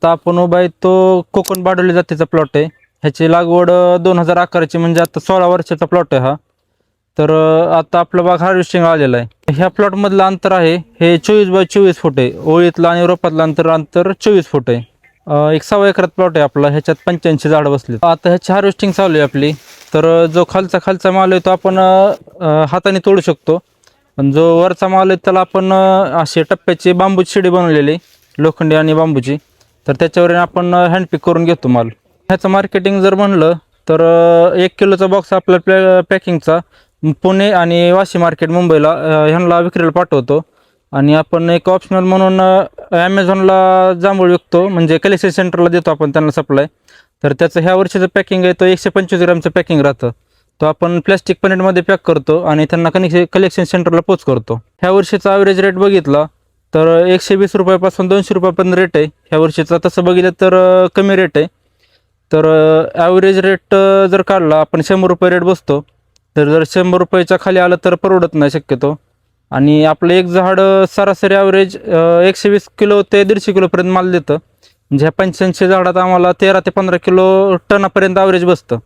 आता आपण उभा आहे तो कोकण बारडोली जातीचा प्लॉट आहे. ह्याची लागवड 2011ची, म्हणजे आता 16 वर्षाचा प्लॉट आहे हा. तर आता आपला बाग हार्वेस्टिंग आलेला आहे. ह्या प्लॉटमधलं अंतर आहे हे 24 बाय 24 फूट आहे. ओळीतलं आणि रोपातलं अंतर 24 फूट आहे. एक 1.25 एकरात प्लॉट आहे आपला. ह्याच्यात 85 झाडं बसली. आता ह्याची हार्वेस्टिंग चालू आहे आपली. तर जो खालचा माल आहे तो आपण हाताने तोडू शकतो. पण जो वरचा माल आहे त्याला आपण असे टप्प्याची बांबूची शिडी बनवलेली, लोखंडी आणि बांबूची. तर त्याच्यावर आपण हँडपिक करून घेतो माल. ह्याचं मार्केटिंग जर म्हणलं तर 1 किलोचा बॉक्स आपल्या पॅकिंगचा पुणे आणि वाशी मार्केट मुंबईला ह्यांना विक्रीला पाठवतो. आणि आपण एक ऑप्शनल म्हणून ॲमेझॉनला जांभूळ विकतो, म्हणजे कलेक्शन सेंटरला देतो आपण त्यांना सप्लाय. तर त्याचं ह्या वर्षीचं पॅकिंग आहे तो 125 ग्रामचं पॅकिंग राहतं. तो आपण प्लॅस्टिक पॅनेटमध्ये पॅक करतो आणि त्यांना कलेक्शन सेंटरला पोच करतो. ह्या वर्षीचा ॲव्हरेज रेट बघितला तर 120 रुपयापासून 200 रुपयापर्यंत रेट आहे ह्या वर्षीचा. तसं बघितलं तर कमी रेट आहे. तर ॲव्हरेज रेट जर काढला आपण 100 रुपये रेट बसतो. तर जर 100 रुपयाच्या खाली आलं तर परवडत नाही शक्यतो. आणि आपलं एक झाड सरासरी ॲव्हरेज 120 किलो ते 150 किलोपर्यंत माल देतं. म्हणजे ह्या 85 झाडात आम्हाला 13 ते 15 किलो टनापर्यंत ॲव्हरेज बसतं.